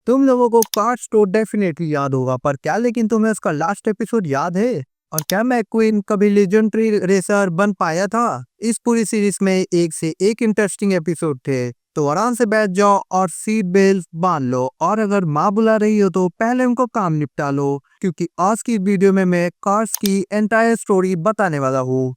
तुम लोगों को कार्स तो डेफिनेटली याद होगा, पर क्या लेकिन तुम्हें उसका लास्ट एपिसोड याद है? और क्या मैक्वीन कभी लेजेंडरी रेसर बन पाया था? इस पूरी सीरीज में एक से एक इंटरेस्टिंग एपिसोड थे, तो आराम से बैठ जाओ और सीट बेल्ट बांध लो, और अगर माँ बुला रही हो तो पहले उनको काम निपटा लो, क्योंकि आज की वीडियो में मैं कार्स की एंटायर स्टोरी बताने वाला हूँ।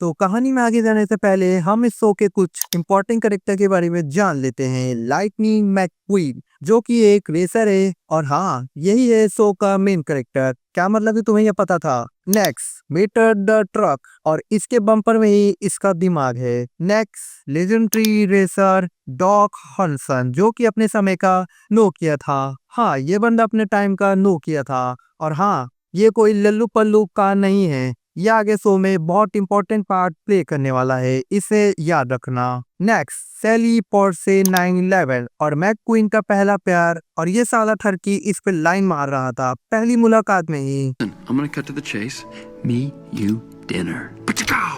तो कहानी में आगे जाने से पहले हम इस शो के कुछ इंपॉर्टेंट कैरेक्टर के बारे में जान लेते हैं। लाइटनिंग मैकक्वीन, जो कि एक रेसर है, और हाँ, यही है शो का मेन कैरेक्टर। क्या मतलब है तुम्हें यह पता था? नेक्स्ट, मीटर द ट्रक, और इसके बम्पर में ही इसका दिमाग है। नेक्स्ट, लेजेंडरी रेसर डॉक हॉनसन, जो कि अपने समय का नोकिया था। हाँ, ये बंदा अपने टाइम का नोकिया था। और हाँ, ये कोई लल्लू पल्लू का नहीं है, ये आगे शो में बहुत इंपॉर्टेंट पार्ट प्ले करने वाला है, इसे याद रखना। नेक्स्ट, सैली पोर्शे 911, और मैकक्वीन का पहला प्यार, और ये साला ठरकी इस पे लाइन मार रहा था पहली मुलाकात में ही। I'm gonna cut to the chase. Me, you, dinner.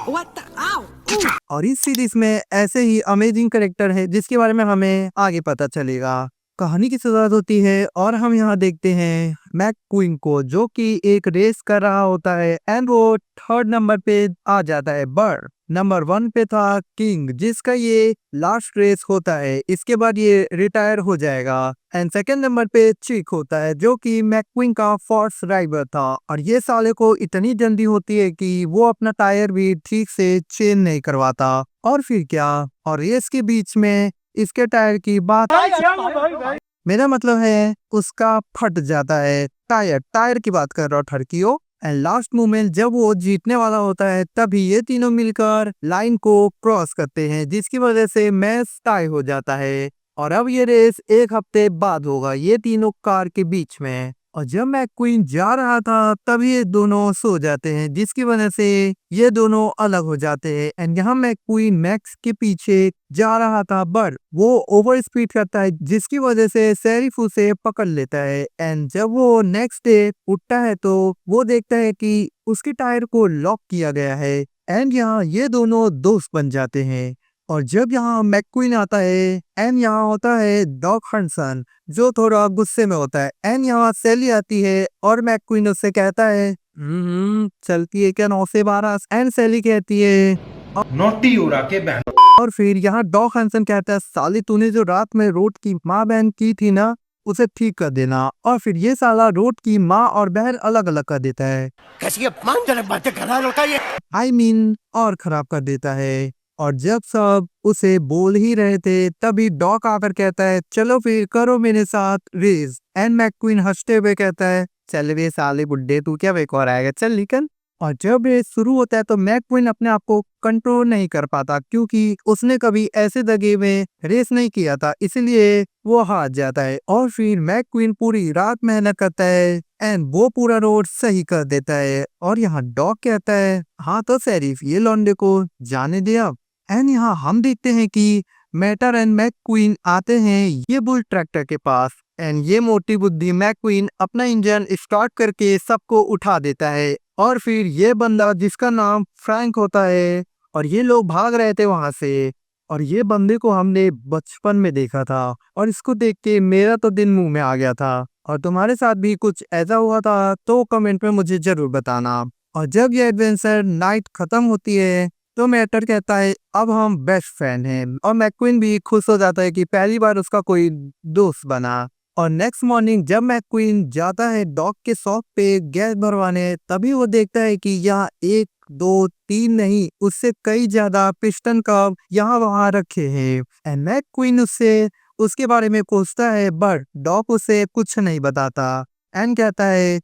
What the? Ow! और इस सीरीज में ऐसे ही अमेजिंग कैरेक्टर है जिसके बारे में हमें आगे पता चलेगा। कहानी की शुरुआत होती है और हम यहाँ देखते हैं मैकक्वीन को, जो कि एक रेस कर रहा होता है, एंड वो थर्ड नंबर पे आ जाता है। बट नंबर 1 पे था किंग, जिसका ये लास्ट रेस होता है, इसके बाद ये रिटायर हो जाएगा। एंड सेकंड नंबर पे चिक होता है, जो कि मैकक्वीन का फर्स्ट राइवर था, और ये साले को इतनी जल्दी होती है कि वो अपना टायर भी ठीक से चेंज नहीं करवाता। और फिर क्या, और रेस के बीच में इसके टायर की बात, मेरा मतलब है उसका फट जाता है टायर। टायर की बात कर रहा हूँ ठरकियो। एंड लास्ट मोमेंट जब वो जीतने वाला होता है, तभी ये तीनों मिलकर लाइन को क्रॉस करते हैं, जिसकी वजह से मैच टाई हो जाता है। और अब ये रेस एक हफ्ते बाद होगा, ये तीनों कार के बीच में। और जब मैकक्वीन जा रहा था, तभी ये दोनों सो जाते हैं, जिसकी वजह से ये दोनों अलग हो जाते हैं। एंड यहाँ मैकक्वीन मैक्स के पीछे जा रहा था, बट वो ओवर स्पीड करता है, जिसकी वजह से शेरिफ उसे पकड़ लेता है। एंड जब वो नेक्स्ट डे उठता है, तो वो देखता है कि उसके टायर को लॉक किया गया है। एंड यहाँ ये दोनों दोस्त बन जाते हैं। और जब यहाँ मैकक्वीन आता है, एंड यहाँ होता है डॉक हंसन, जो थोड़ा गुस्से में होता है। एंड यहाँ सैली आती है और मैकक्वीन उससे कहता है, चलती है क्या 9 से 12? एंड सैली कहती है, नोटी उड़ा के बहन। और फिर यहाँ डॉक हंसन कहता है, साली तूने जो रात में रोड की माँ बहन की थी ना, उसे ठीक कर देना। और फिर ये साला रोड की माँ और बहन अलग अलग कर देता है, कैसी अपमानजनक बातें कर रहा है लड़का ये। और खराब कर देता है। और जब सब उसे बोल ही रहे थे, तभी डॉक आकर कहता है, चलो फिर करो मेरे साथ रेस। एंड मैकक्वीन हंसते हुए कहता है, चल वे साले बुड्ढे, तू क्या बेकार आएगा, चल निकल। और जब रेस शुरू होता है, तो मैकक्वीन अपने आप को कंट्रोल नहीं कर पाता, क्योंकि उसने कभी ऐसे दगे में रेस नहीं किया था, इसलिए वो हार जाता है। और फिर मैकक्वीन पूरी रात मेहनत करता है, एंड वो पूरा रोड सही कर देता है। और यहाँ डॉग कहता है, हाँ तो शेरिफ, ये लौंडे को जाने दे अब। एंड यहाँ हम देखते हैं कि मैटर एंड मैकक्वीन आते हैं ये बुल ट्रैक्टर के पास। एंड ये मोटी बुद्धि मैकक्वीन अपना इंजन स्टार्ट करके सबको उठा देता है। और फिर ये बंदा, जिसका नाम फ्रैंक होता है, और ये लोग भाग रहे थे वहां से। और ये बंदे को हमने बचपन में देखा था, और इसको देख के मेरा तो दिन मुंह में आ गया था। और तुम्हारे साथ भी कुछ ऐसा हुआ था तो कमेंट में मुझे जरूर बताना। और जब ये एडवेंचर नाइट खत्म होती है, तो मैटर कहता है, अब हम बेस्ट फ्रेंड हैं। और मैकक्वीन भी खुश हो जाता है कि पहली बार उसका कोई दोस्त बना। और नेक्स्ट मॉर्निंग जब मैकक्वीन जाता है डॉग के शॉप पे गैस भरवाने, तभी वो देखता है कि यहाँ 1 2 3 नहीं, उससे कई ज्यादा पिस्टन कप यहाँ वहाँ रखे हैं। एंड मैकक्वीन उससे उसके बारे में पूछता है, बट डॉग उसे कुछ नहीं बताता। एंड कहता है,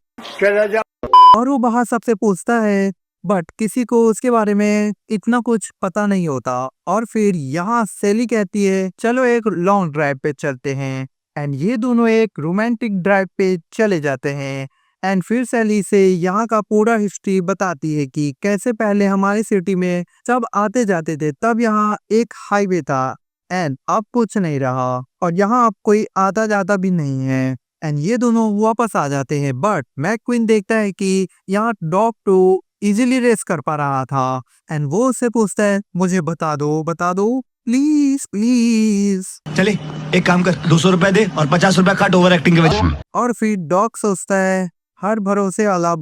और वो बाहर सबसे पूछता है, बट किसी को उसके बारे में इतना कुछ पता नहीं होता। और फिर यहाँ सैली कहती है, चलो एक लॉन्ग ड्राइव पे चलते हैं। एंड ये दोनों एक रोमांटिक ड्राइव पे चले जाते हैं। एंड फिर सैली से यहाँ का पूरा हिस्ट्री बताती है कि कैसे पहले हमारी सिटी में सब आते जाते थे, तब यहाँ एक हाईवे था, एंड अब कुछ नहीं रहा, और यहाँ अब कोई आता जाता भी नहीं है। एंड ये दोनों वापस आ जाते हैं, बट मैकक्वीन देखता है कि यहाँ डॉग टू इजीली रेस कर पा रहा था। एंड वो उससे पूछता है मुझे बता दो प्लीज प्लीज। चले एक काम कर, 200 रुपए दे और 50 रुपए काट ओवर एक्टिंग के वजह। और फिर डॉग सोचता है हर भरोसे वाला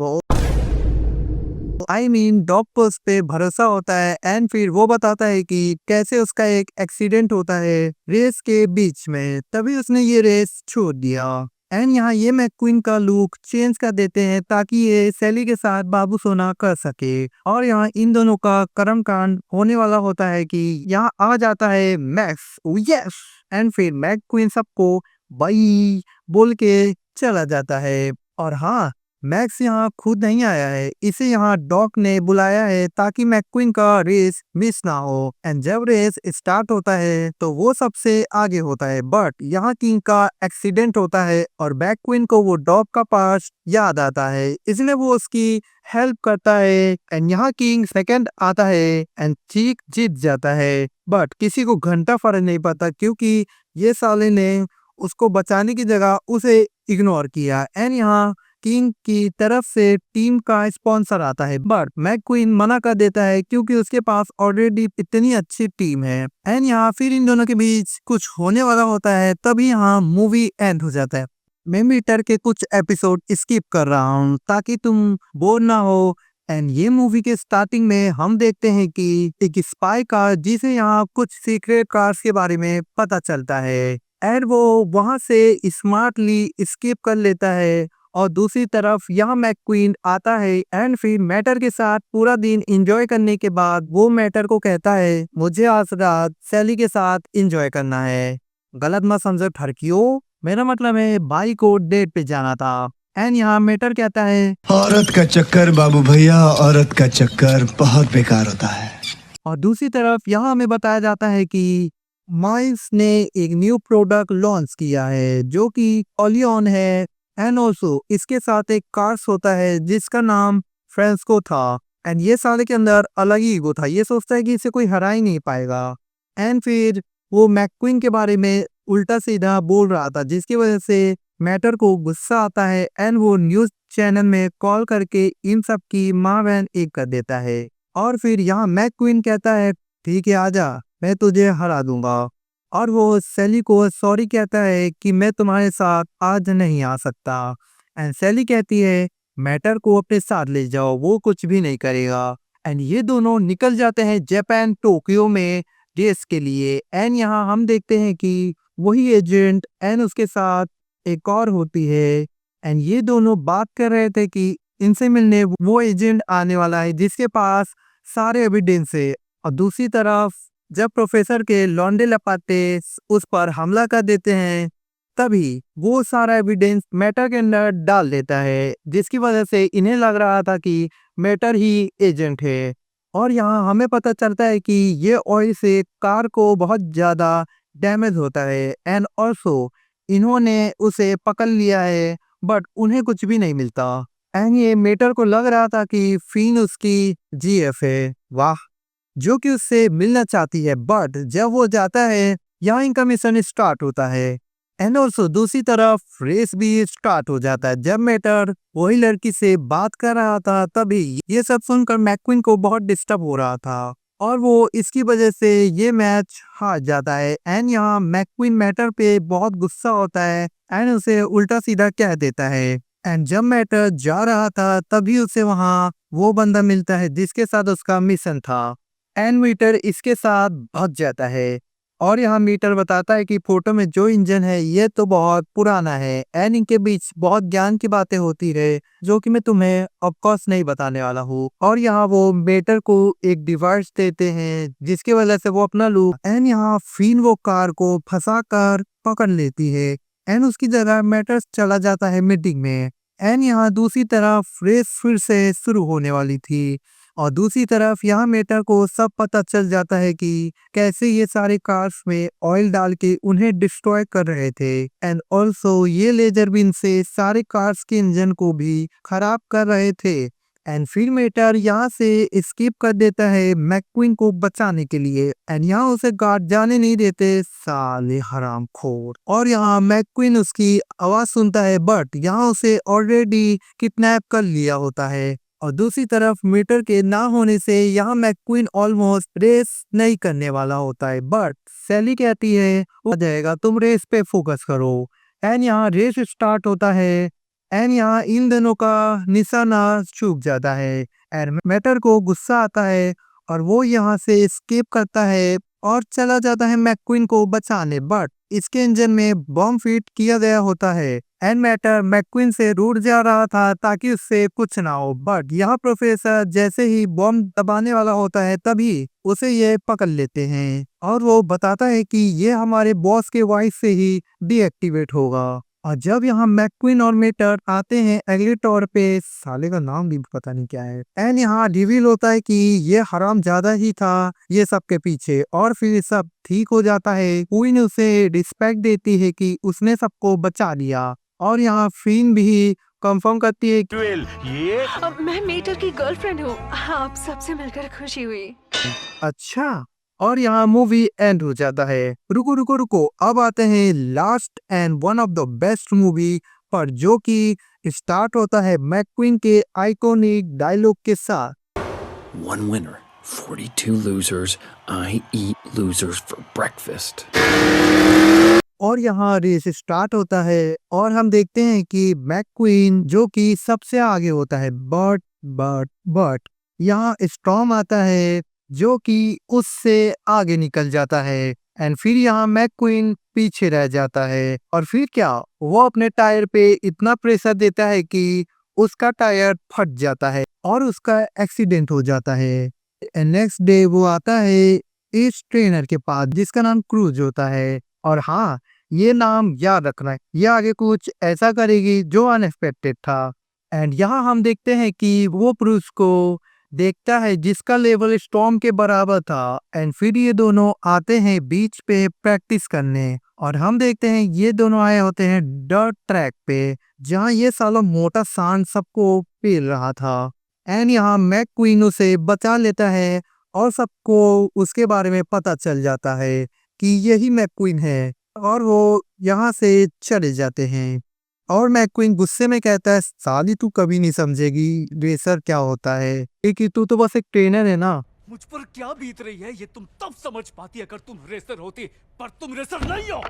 डॉग को उस पे भरोसा होता है। एंड फिर वो बताता है कि कैसे उसका एक एक्सीडेंट होता है रेस के बीच में, तभी उसने ये रेस छोड़ दिया। एंड यहाँ ये मैक्विन का लुक चेंज कर देते हैं ताकि ये सैली के साथ बाबू सोना कर सके। और यहाँ इन दोनों का कर्म कांड होने वाला होता है कि यहाँ आ जाता है मैक्स। यस। एंड फिर मैक्विन सबको बाई बोल के चला जाता है। और हाँ, मैक्स यहाँ खुद नहीं आया है, इसे यहाँ डॉक ने बुलाया है ताकि मैक्विन का रेस मिस ना हो। एंड जब रेस स्टार्ट होता है तो वो सबसे आगे होता है, बट यहाँ किंग का एक्सीडेंट होता है और मैक्विन को वो डॉग का पास याद आता है, इसलिए वो उसकी हेल्प करता है। एंड यहाँ किंग सेकंड आता है एंड चीक जीत जाता है, बट किसी को घंटा फर्क नहीं पड़ता क्योंकि ये साले ने उसको बचाने की जगह उसे इग्नोर किया। एंड यहाँ किंग की तरफ से टीम का स्पॉन्सर आता है, बट मैक्विन मना कर देता है क्योंकि उसके पास ऑलरेडी इतनी अच्छी टीम है। एंड यहाँ फिर इन दोनों के बीच कुछ होने वाला होता है, तभी यहाँ मूवी एंड हो जाता है। मैं मीटर के कुछ एपिसोड स्किप कर रहा हूँ ताकि तुम बोर ना हो। एंड ये मूवी के स्टार्टिंग में हम देखते हैं कि एक स्पाई कार जिसे यहाँ कुछ सीक्रेट कार्स के बारे में पता चलता है एंड वो वहां से स्मार्टली स्किप कर लेता है। और दूसरी तरफ यहाँ मैक्विन आता है एंड फिर मैटर के साथ पूरा दिन एंजॉय करने के बाद वो मैटर को कहता है मुझे आज रात सैली के साथ एंजॉय करना है। गलत मत समझो ठरकियो, मेरा मतलब है भाई को डेट पे जाना था। एंड यहाँ मैटर कहता है औरत का चक्कर बाबू भैया, औरत का चक्कर बहुत बेकार होता है। और दूसरी तरफ यहाँ हमें बताया जाता है कि माइल्स ने एक न्यू प्रोडक्ट लॉन्च किया है जो कि ओलियन है। एंड ऑल्सो इसके साथ एक कार्स होता है जिसका नाम फ्रेंस्को था। एंड ये साले के अंदर अलग ही ईगो था, ये सोचता है कि इसे कोई हरा ही नहीं पाएगा। एंड फिर वो मैक्विन के बारे में उल्टा सीधा बोल रहा था जिसकी वजह से मैटर को गुस्सा आता है एंड वो न्यूज चैनल में कॉल करके इन सब की माँ बहन एक कर देता है। और फिर यहाँ मैक्विन कहता है ठीक है आजा, मैं तुझे हरा दूंगा। और वो सैली को सॉरी कहता है कि मैं तुम्हारे साथ आज नहीं आ सकता। एंड सैली कहती है मैटर को अपने साथ ले जाओ, वो कुछ भी नहीं करेगा। एंड ये दोनों निकल जाते हैं जापान टोक्यो में रेस के लिए। एंड यहाँ हम देखते हैं कि वही एजेंट एंड उसके साथ एक और होती है। एंड ये दोनों बात कर रहे थे कि इनसे मिलने वो एजेंट आने वाला है जिसके पास सारे एविडेंस है। और दूसरी तरफ जब प्रोफेसर के लौंडे लपाटे उस पर हमला कर देते हैं तभी वो सारा एविडेंस मैटर के अंदर डाल देता है जिसकी वजह से इन्हें लग रहा था कि मैटर ही एजेंट है। और यहाँ हमें पता चलता है कि ये ऑयल से कार को बहुत ज्यादा डैमेज होता है एंड ऑल्सो इन्होंने उसे पकड़ लिया है बट उन्हें कुछ भी नहीं मिलता। एंड ये मैटर को लग रहा था कि फिन उसकी जीएफ है, वाह, जो कि उससे मिलना चाहती है। बट जब वो जाता है यहाँ इनका मिशन स्टार्ट होता है। एंड ऑल्सो दूसरी तरफ रेस भी स्टार्ट हो जाता है। जब मैटर वही लड़की से बात कर रहा था तभी ये सब सुनकर मैक्विन को बहुत डिस्टर्ब हो रहा था और वो इसकी वजह से ये मैच हार जाता है। एंड यहाँ मैक्विन मैटर पे बहुत गुस्सा होता है एंड उसे उल्टा सीधा कह देता है। एंड जब मैटर जा रहा था तभी उसे वहाँ वो बंदा मिलता है जिसके साथ उसका मिशन था। एंड मीटर इसके साथ भाग जाता है और यहाँ मीटर बताता है कि फोटो में जो इंजन है ये तो बहुत पुराना है। एंड इनके बीच बहुत ज्ञान की बातें होती है जो कि मैं तुम्हें ऑफकोर्स नहीं बताने वाला हूँ। और यहाँ वो मीटर को एक डिवाइस देते हैं जिसकी वजह से वो अपना लूप एंड यहाँ फिन वो कार को फंसा कर पकड़ लेती है एंड उसकी जगह मैटर चला जाता है मीटिंग में। एंड यहाँ दूसरी तरफ रेस फिर से शुरू होने वाली थी और दूसरी तरफ यहाँ मैटर को सब पता चल जाता है कि कैसे ये सारे कार्स में ऑयल डाल के उन्हें डिस्ट्रॉय कर रहे थे। एंड ऑल्सो ये लेजर बीन से सारे कार्स के इंजन को भी खराब कर रहे थे। एंड फिर मैटर यहाँ से स्किप कर देता है मैक्विन को बचाने के लिए एंड यहाँ उसे गार्ड जाने नहीं देते, साले हरामखोर। और यहाँ मैक्विन उसकी आवाज सुनता है बट यहाँ उसे ऑलरेडी किडनैप कर लिया होता है। और दूसरी तरफ मीटर के ना होने से यहाँ मैक्विन ऑलमोस्ट रेस नहीं करने वाला होता है, बट सैली कहती है हो जाएगा, तुम रेस पे फोकस करो। एंड यहाँ रेस स्टार्ट होता है एंड यहाँ इन दोनों का निशाना चूक जाता है एंड मैटर को गुस्सा आता है और वो यहाँ से एस्केप करता है और चला जाता है मैक्विन को बचाने, बट इसके इंजन में बॉम्ब फिट किया गया होता है एंड मैटर मैक्विन से रूठ जा रहा था ताकि उससे कुछ ना हो, बट यहाँ प्रोफेसर जैसे ही बॉम्ब दबाने वाला होता है तभी उसे ये पकड़ लेते हैं और वो बताता है कि ये हमारे बॉस के वॉइस से ही डीएक्टिवेट होगा। और जब यहाँ मैक्विन और मेटर आते हैं अगले टॉवर पे, साले का नाम भी पता नहीं क्या है, एंड यहाँ रिवील होता है कि ये हराम ज्यादा ही था ये सब के पीछे और फिर सब ठीक हो जाता है। क्वीन उसे रिस्पेक्ट देती है कि उसने सबको बचा लिया और यहाँ फिन भी कंफर्म करती है कि मैं मेटर की गर्लफ्रेंड हूँ, आप सबसे मिलकर खुशी हुई। अच्छा, और यहाँ मूवी एंड हो जाता है। रुको रुको रुको, अब आते हैं last and one of the best movie पर, जो कि स्टार्ट होता है मैक्विन के आइकॉनिक डायलॉग के साथ। One winner, 42 losers. I eat losers for breakfast. और यहाँ रेस स्टार्ट होता है और हम देखते हैं कि मैक्विन जो कि सबसे आगे होता है, बट यहाँ स्टॉर्म आता है जो कि उससे आगे निकल जाता है एंड फिर यहाँ मैक्विन पीछे रह जाता है और फिर क्या, वो अपने टायर पे इतना प्रेशर देता है कि उसका टायर फट जाता है और उसका एक्सीडेंट हो जाता है। नेक्स्ट डे वो आता है इस ट्रेनर के पास जिसका नाम क्रूज होता है और हाँ, ये नाम याद रखना है, ये आगे कुछ ऐसा करेगी जो अनएक्सपेक्टेड था। एंड यहाँ हम देखते हैं कि वो क्रूज को देखता है जिसका लेवल स्टॉर्म के बराबर था एंड फिर ये दोनों आते हैं बीच पे प्रैक्टिस करने और हम देखते हैं ये दोनों आए होते हैं डर्ट ट्रैक पे जहाँ ये सालों मोटा सांड सबको पील रहा था एंड यहाँ मैक्विन उसे बचा लेता है और सबको उसके बारे में पता चल जाता है कि यही मैक्विन है और वो यहाँ से चले जाते हैं और मैक्विन गुस्से में कहता है, साली तू कभी नहीं समझेगी रेसर क्या होता है, क्योंकि तू तो बस एक ट्रेनर है ना। मुझ पर क्या बीत रही है ये तुम तब समझ पाती अगर तुम रेसर होती, पर तुम रेसर नहीं हो।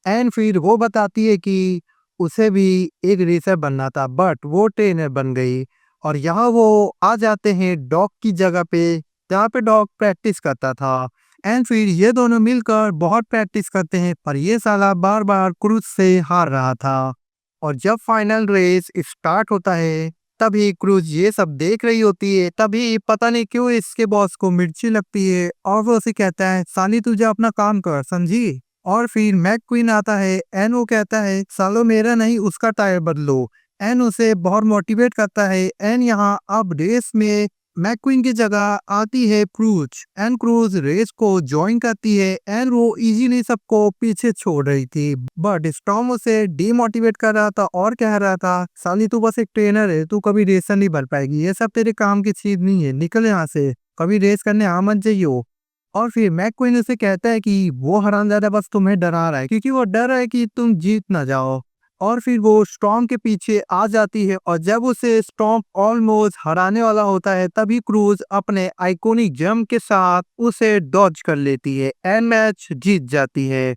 एंड फिर वो बताती है कि उसे भी एक रेसर बनना था बट वो ट्रेनर बन गई और यहाँ वो आ जाते हैं डॉग की जगह पे जहाँ पे डॉग प्रैक्टिस करता था एंड फिर ये दोनों मिलकर बहुत प्रैक्टिस करते हैं पर ये साला बार बार क्रूज से हार रहा था और जब फाइनल रेस स्टार्ट होता है तभी क्रूज ये सब देख रही होती है, तभी पता नहीं क्यों इसके बॉस को मिर्ची लगती है और वो उसे कहता है, साली तुझे अपना काम कर, समझी। और फिर मैक्विन आता है एंड वो कहता है, सालो मेरा नहीं उसका टायर बदलो एंड उसे बहुत मोटिवेट करता है एंड यहाँ अब रेस में मैक्विन की जगह आती है क्रूज एंड क्रूज रेस को ज्वाइन करती है एंड वो इजीली सबको पीछे छोड़ रही थी बट स्टॉर्म उसे डीमोटिवेट कर रहा था और कह रहा था, साली तू बस एक ट्रेनर है, तू कभी रेसर नहीं बन पाएगी, ये सब तेरे काम की चीज नहीं है, निकल यहाँ से, कभी रेस करने आ मत जाइयो। और फिर मैक्विन उसे कहता है कि वो हरामजादा बस तुम्हें डरा रहा है क्योंकि वो डर रहा है कि तुम जीत ना जाओ और फिर वो स्टॉर्म के पीछे आ जाती है और जब उसे स्टॉर्म ऑलमोस्ट हराने वाला होता है तभी क्रूज अपने आइकॉनिक जंप के साथ उसे डॉज कर लेती है एंड मैच जीत जाती है।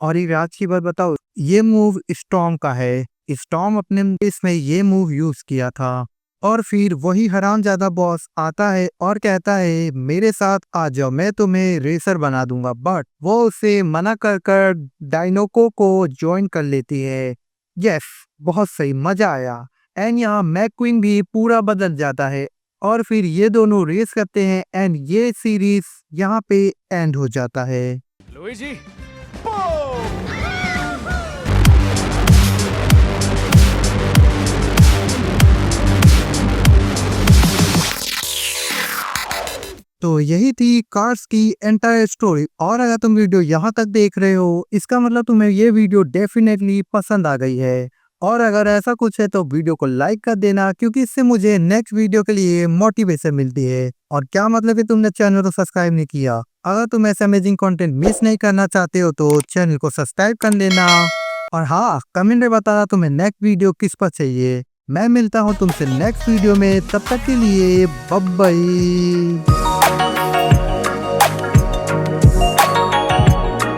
और एक राज की बात बताओ, ये मूव स्टॉर्म का है, स्टॉर्म अपने इसमें ये मूव यूज किया था और फिर वही हरामजादा बॉस आता है और कहता है मेरे साथ आ जाओ, मैं तुम्हें रेसर बना दूंगा, बट वो उसे मना कर डायनोको को ज्वाइन कर लेती है। यस, बहुत सही, मजा आया। एंड यहाँ मैक्विन भी पूरा बदल जाता है और फिर ये दोनों रेस करते हैं एंड ये सीरीज यहाँ पे एंड हो जाता है। लुइजी, तो यही थी कार्स की एंटायर स्टोरी और अगर तुम वीडियो यहाँ तक देख रहे हो इसका मतलब तुम्हें ये वीडियो डेफिनेटली पसंद आ गई है और अगर ऐसा कुछ है तो वीडियो को लाइक कर देना क्योंकि इससे मुझे नेक्स्ट वीडियो के लिए मोटिवेशन मिलती है। और क्या मतलब है तुमने चैनल को सब्सक्राइब नहीं किया, अगर तुम ऐसे अमेजिंग कंटेंट मिस नहीं करना चाहते हो तो चैनल को सब्सक्राइब कर लेना और हाँ, कमेंट में बताना तुम्हें नेक्स्ट वीडियो किस पर चाहिए, मैं मिलता हूँ तुमसे नेक्स्ट वीडियो में, तब तक के लिए बाय बाय।